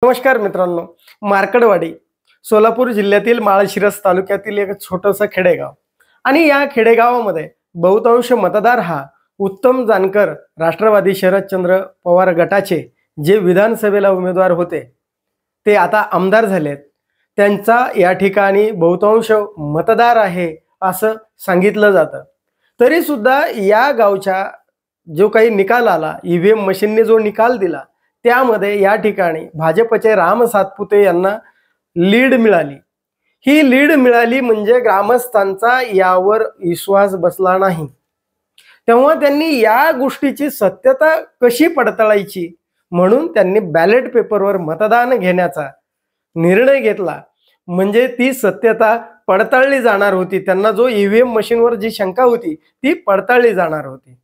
नमस्कार मित्रांनो, मार्कडवाडी सोलापूर जिल्ह्यातील माळशिरस तालुक्यातील एक छोटंसं खेडेगाव आणि या खेडेगावामध्ये बहुतांश मतदार हा उत्तम जानकर राष्ट्रवादी शरदचंद्र पवार गटाचे जे विधानसभेला उमेदवार होते ते आता आमदार झालेत. त्यांचा या ठिकाणी बहुतांश मतदार आहे असं सांगितलं जातं. तरी सुद्धा या गावच्या जो काही निकाल आला, ईव्हीएम मशीनने जो निकाल दिला त्यामध्ये या ठिकाणी भाजपचे राम सातपुते यांना लीड मिळाली. ही लीड मिळाली म्हणजे ग्रामस्थांचा यावर विश्वास बसला नाही. तेव्हा त्यांनी या गोष्टीची सत्यता कशी पडताळायची म्हणून त्यांनी बॅलेट पेपरवर मतदान घेण्याचा निर्णय घेतला. म्हणजे ती सत्यता पडताळली जाणार होती. त्यांना जो ईव्हीएम मशीनवर जी शंका होती ती पडताळली जाणार होती.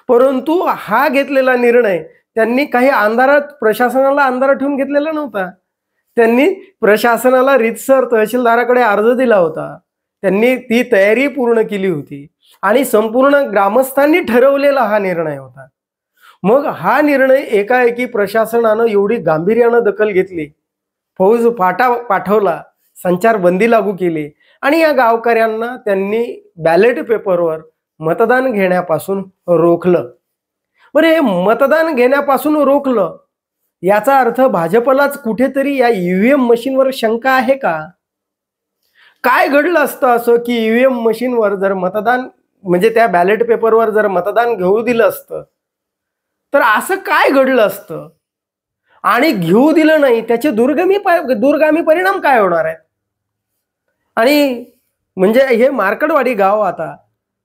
परंतु हा घेतलेला निर्णय त्यांनी काही प्रशासनाला अंधारात ठेवून घेतलेला नव्हता. त्यांनी प्रशासनाला रीतसर तहसीलदाराकडे अर्ज दिला होता. त्यांनी ती तयारी पूर्ण केली होती आणि संपूर्ण ग्रामस्थांनी ठरवलेला हा निर्णय होता. मग हा निर्णय एकाएकी प्रशासनानं एवढी गांभीर्यानं दखल घेतली, फौज पाठवला, संचारबंदी लागू केली आणि या गावकऱ्यांना त्यांनी बॅलेट पेपरवर मतदान घेण्यापासून रोखलं. बरं, हे मतदान घेण्यापासून रोखलं याचा अर्थ भाजपलाच कुठेतरी या ईव्हीएम मशीनवर शंका आहे का? काय घडलं असतं असं की ईव्हीएम मशीनवर जर मतदान म्हणजे त्या बॅलेट पेपरवर जर मतदान घेऊ दिलं असतं तर असं काय घडलं असतं आणि घेऊ दिलं नाही त्याचे दूरगामी परिणाम काय होणार आहेत? आणि म्हणजे हे मार्कडवाडी गाव आता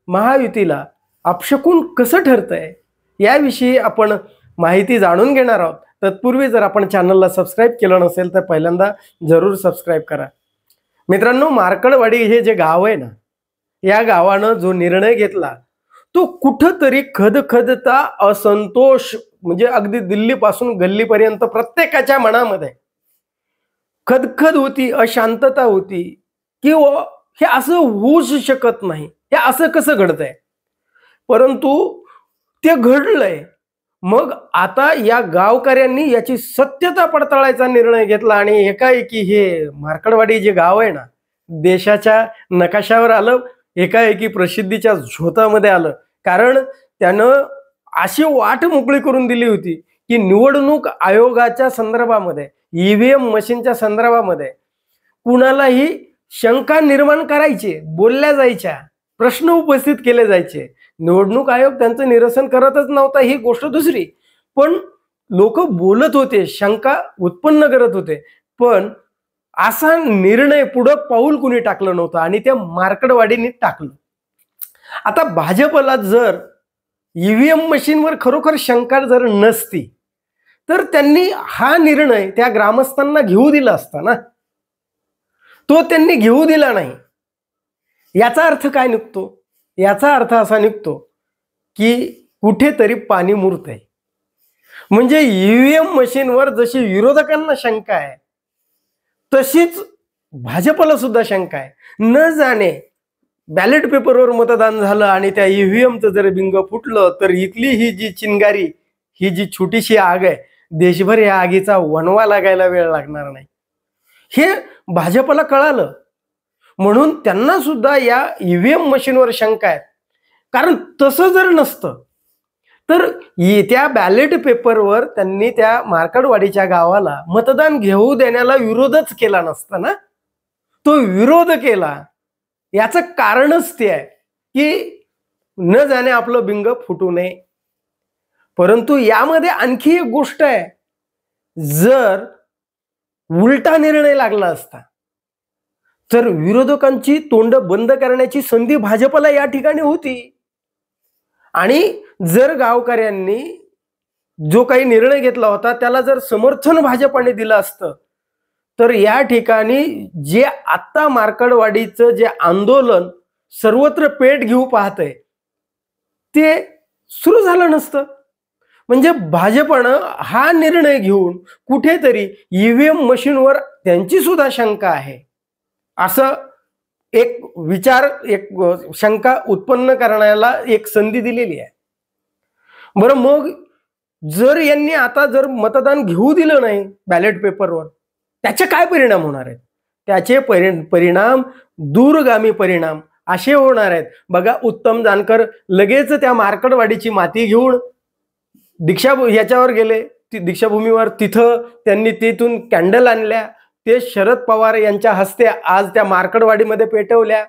महायुतीला अपशकुन कसं ठरतंय याविषयी आपण माहिती जाणून घेणार आहोत. तत्पूर्वी जर आपण चॅनलला सबस्क्राईब केलं नसेल तर पहिल्यांदा जरूर सबस्क्राईब करा. मित्रांनो, मार्कडवाडी हे जे गाव आहे ना, या गावानं जो निर्णय घेतला तो कुठंतरी खदखदता असंतोष म्हणजे अगदी दिल्लीपासून गल्लीपर्यंत प्रत्येकाच्या मनामध्ये खदखद होती, अशांतता होती की हे असं होऊच शकत नाही, हे असं कसं घडतंय. परंतु ते घडलंय. मग आता या गावकऱ्यांनी याची सत्यता पडताळायचा निर्णय घेतला आणि एकाएकी हे मार्कडवाडी जे गाव आहे ना, देशाच्या नकाशावर आलं, एकाएकी प्रसिद्धीच्या झोतामध्ये आलं. कारण त्यानं अशी वाट मोकळी करून दिली होती की निवडणूक आयोगाच्या संदर्भामध्ये, ईव्हीएम मशीनच्या संदर्भामध्ये कुणालाही शंका निर्माण करायची, बोलल्या जायच्या, प्रश्न उपस्थित केले जायचे. निवडणूक आयोग त्यांचं निरसन करतच नव्हता ही गोष्ट दुसरी, पण लोक बोलत होते, शंका उत्पन्न करत होते. पण असा निर्णय पुढं पाऊल कुणी टाकलं नव्हतं आणि त्या मार्कडवाडीने टाकलं. आता भाजपला जर ईव्हीएम मशीनवर खरोखर शंका जर नसती तर त्यांनी हा निर्णय त्या ग्रामस्थांना घेऊ दिला असता ना. तो त्यांनी घेऊ दिला नाही. याचा अर्थ काय निघतो? याचा अर्थ असा निघतो की कुठेतरी पाणी मुरतंय. म्हणजे ईव्हीएम मशीनवर जशी विरोधकांना शंका आहे तशीच भाजपला सुद्धा शंका आहे. न जाणे बॅलेट पेपरवर मतदान झालं आणि त्या ईव्हीएमचं जर बिंग फुटलं तर इथली ही जी चिंगारी, ही जी छोटीशी आग आहे, देशभर या आगीचा वणवा लागायला वेळ लागणार नाही, हे भाजपला कळालं. म्हणून त्यांना सुद्धा या ईव्हीएम मशीनवर शंका आहे. कारण तसं जर नसतं तर त्या बॅलेट पेपरवर त्यांनी त्या मार्कडवाडीच्या गावाला मतदान घेऊ देण्याला विरोधच केला नसता ना. तो विरोध केला याचं कारणच ते आहे की न जाणे आपलं बिंग फुटू नये. परंतु यामध्ये आणखी एक गोष्ट आहे, जर उलटा निर्णय लागला असता तर विरोधकांची तोंड बंद करण्याची संधी भाजपला या ठिकाणी होती. आणि जर गावकऱ्यांनी जो काही निर्णय घेतला होता त्याला जर समर्थन भाजपने दिलं असतं तर या ठिकाणी जे आत्ता मार्कडवाडीचं जे आंदोलन सर्वत्र पेट घेऊ पाहतंय ते सुरू झालं नसतं. म्हणजे भाजपनं हा निर्णय घेऊन कुठेतरी ईव्हीएम मशीनवर त्यांची सुद्धा शंका आहे असं एक विचार, एक शंका उत्पन्न करण्याला एक संधी दिलेली आहे. बरं, मग जर यांनी आता जर मतदान घेऊ दिलं नाही बॅलेट पेपरवर, त्याचे काय परिणाम होणार आहेत? त्याचे परिणाम दूरगामी परिणाम असे होणार आहेत. बघा, उत्तम जानकर लगेच त्या मार्कडवाडीची माती घेऊन याच्यावर गेले, दीक्षाभूमीवर. तिथं त्यांनी तिथून कॅन्डल आणल्या, ते शरद पवार यांच्या हस्ते आज त्या मार्कडवाडीमध्ये पेटवल्या.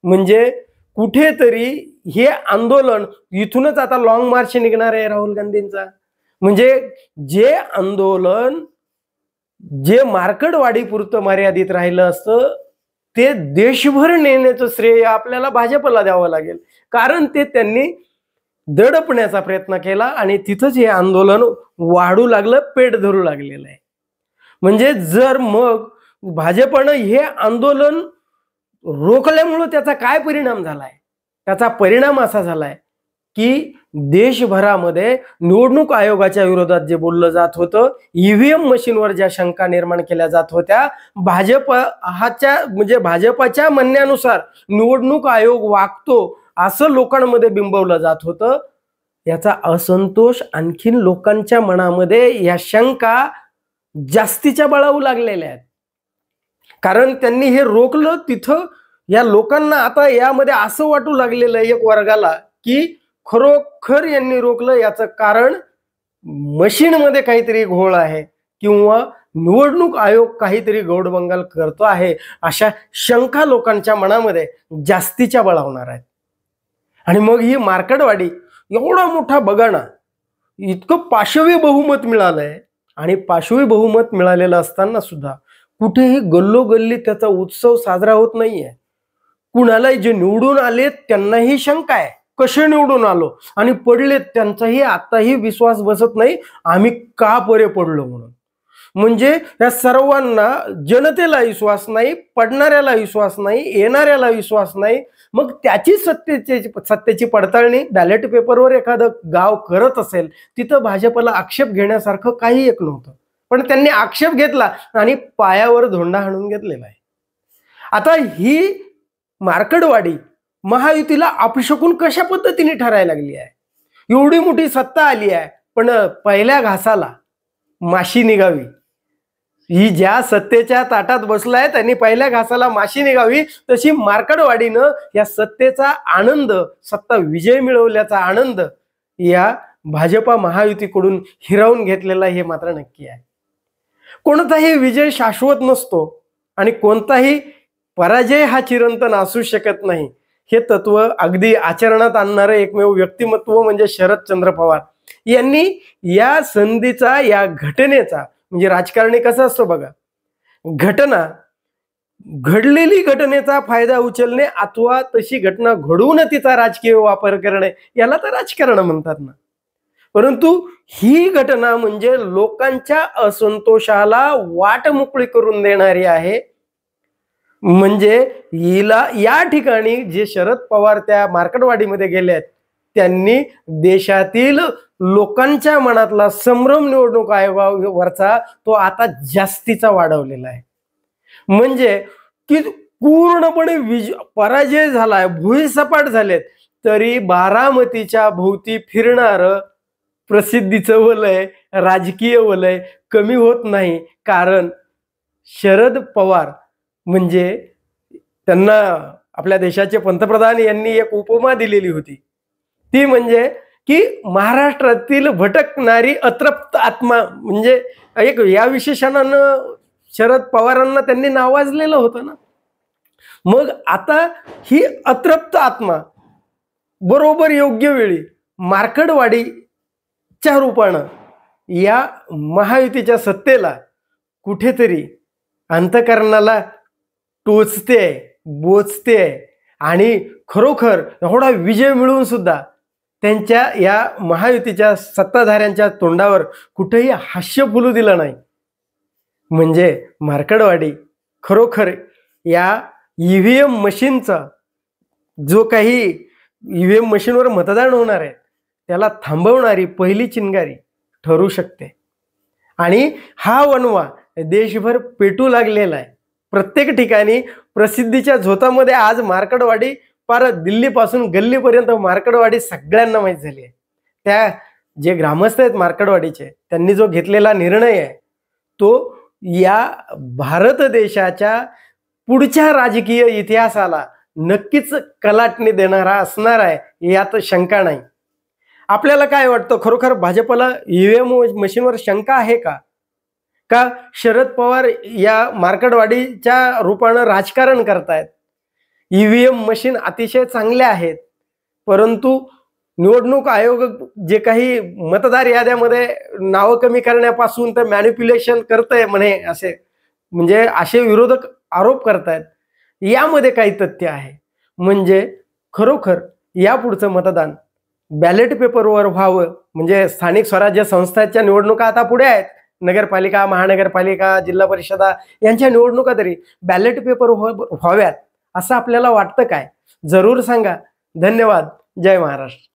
म्हणजे कुठेतरी हे आंदोलन इथूनच आता लॉंग मार्च निघणार आहे राहुल गांधींचा. म्हणजे जे आंदोलन जे मार्कडवाडी पुरतं मर्यादित राहिलं असतं ते देशभर नेण्याचं श्रेय आपल्याला भाजपला द्यावं लागेल. कारण ते त्यांनी दडपण्याचा प्रयत्न केला आणि तिथंच हे आंदोलन वाढू लागलं, पेट धरू लागलेलं आहे. म्हणजे जर मग भाजपनं हे आंदोलन रोखल्यामुळं त्याचा काय परिणाम झालाय? त्याचा परिणाम असा झालाय की देशभरामध्ये निवडणूक आयोगाच्या विरोधात जे बोललं जात होतं, ईव्हीएम मशीनवर ज्या शंका निर्माण केल्या जात होत्या, भाजपाच्या म्हणण्यानुसार निवडणूक आयोग वागतो असं लोकांमध्ये बिंबवलं जात होतं. याचा असंतोष आणखीन लोकांच्या मनामध्ये या शंका जास्तीच्या बळावू लागलेल्या आहेत. कारण त्यांनी हे रोखलं तिथं या लोकांना आता यामध्ये असं वाटू लागलेलं आहे एक वर्गाला की खरोखर यांनी रोखलं. याचं कारण मशीनमध्ये काहीतरी घोळ आहे किंवा निवडणूक आयोग काहीतरी गौडबंगाल करतो आहे, अशा शंका लोकांच्या मनामध्ये जास्तीच्या बळावणार आहेत. आणि मग ही मार्कडवाडी एवढा मोठा बगाणा, इतकं पाशवी बहुमत मिळालंय आणि पाशवी बहुमत मिळालेलं असताना सुद्धा कुठेही गल्लोगल्ली त्याचा उत्सव साजरा होत नाहीये. कुणालाही जे निवडून आले त्यांनाही शंका आहे, कसे निवडून आलो आणि पडले त्यांचाही आताही विश्वास बसत नाही, आम्ही का बरे पडलो म्हणून. म्हणजे या सर्वांना, जनतेला विश्वास नाही, पडणाऱ्याला विश्वास नाही, येणाऱ्याला विश्वास नाही. मग त्याची सत्तेची पडताळणी बॅलेट पेपरवर एखादं गाव करत असेल, तिथं भाजपला आक्षेप घेण्यासारखं काही एक नव्हतं. पण त्यांनी आक्षेप घेतला आणि पायावर धोंडा हाणून घेतलेला आहे. आता ही मार्कडवाडी महायुतीला अपशकून कशा पद्धतीने ठरायला लागली आहे? एवढी मोठी सत्ता आली आहे, पण पहिल्या घासाला माशी निघावी. ही ज्या सत्तेच्या ताटात बसलाय त्यांनी पहिल्या घासाला माशी निघावी, तशी मार्कडवाडीनं या सत्तेचा आनंद, सत्ता विजय मिळवल्याचा आनंद या भाजपा महायुतीकडून हिरावून घेतलेला हे मात्र नक्की आहे. कोणताही विजय शाश्वत नसतो आणि कोणताही पराजय हा चिरंतन असू शकत नाही. हे तत्व अगदी आचरणात आणणारं एकमेव व्यक्तिमत्व म्हणजे शरदचंद्र पवार यांनी या संधीचा, या घटनेचा, म्हणजे राजकारणी कसं असतं बघा, घडलेली घटनेचा फायदा उचलणे अथवा तशी घटना घडवून तिचा राजकीय वापर करणे, याला तर राजकारण म्हणतात ना. परंतु ही घटना म्हणजे लोकांच्या असंतोषाला वाट मोकळी करून देणारी आहे. म्हणजे हिला या ठिकाणी जे शरद पवार त्या मार्कडवाडीमध्ये गेले आहेत, त्यांनी देशातील लोकांच्या मनातला संभ्रम निवडणूक आयोगावरचा तो आता जास्तीचा वाढवलेला आहे. म्हणजे की पूर्णपणे पराजय झालाय, भुईसपाट झालेत, तरी बारामतीच्या भोवती फिरणार प्रसिद्धीचं वलय, राजकीय वलय कमी होत नाही. कारण शरद पवार म्हणजे त्यांना आपल्या देशाचे पंतप्रधान यांनी एक उपमा दिलेली होती, ती म्हणजे की महाराष्ट्रातील भटकणारी अतृप्त आत्मा. म्हणजे एक या विशेषणानं शरद पवारांना त्यांनी नावाजलेलं होतं ना. मग आता ही अतृप्त आत्मा बरोबर योग्य वेळी मार्कडवाडीच्या रूपानं या महायुतीच्या सत्तेला कुठेतरी अंतःकरणाला टोचते, बोचते आणि खरोखर एवढा विजय मिळवून सुद्धा त्यांच्या या महायुतीच्या सत्ताधाऱ्यांच्या तोंडावर कुठेही हास्य फुलू दिलं नाही. म्हणजे मार्कडवाडी खरोखर या ईव्हीएम मशीनचा, जो काही ईव्हीएम मशीनवर मतदान होणार आहे त्याला थांबवणारी पहिली चिंगारी ठरू शकते. आणि हा वणवा देशभर पेटू लागलेला आहे. प्रत्येक ठिकाणी प्रसिद्धीच्या झोतामध्ये आज मार्कडवाडी, पार दिल्लीपासून गल्लीपर्यंत मार्कडवाडी सगळ्यांना माहीत झाली आहे. त्या जे ग्रामस्थ आहेत मार्कडवाडीचे, त्यांनी जो घेतलेला निर्णय आहे तो या भारत देशाच्या पुढच्या राजकीय इतिहासाला नक्कीच कलाटणी देणारा असणार आहे, यात शंका नाही. आपल्याला काय वाटतं, खरोखर भाजपला ईव्हीएम मशीनवर शंका आहे का? का शरद पवार या मार्कडवाडीच्या रूपानं राजकारण करतायत? ईव्हीएम मशीन अतिशय चांगले आहेत, परंतु निवडणूक आयोग जे काही मतदार याद्यामध्ये नावं कमी करण्यापासून तर मॅनिप्युलेशन करतंय म्हणे, असे विरोधक आरोप करतायत. यामध्ये काही तथ्य आहे. म्हणजे खरोखर यापुढचं मतदान बॅलेट पेपरवर व्हावं, म्हणजे स्थानिक स्वराज्य संस्थांच्या निवडणुका आता पुढे आहेत, नगरपालिका, महानगरपालिका, जिल्हा परिषदा यांच्या निवडणुका तरी बॅलेट पेपर व्हाव्यात असं आपल्याला वाटतं काय? जरूर सांगा. धन्यवाद. जय महाराष्ट्र.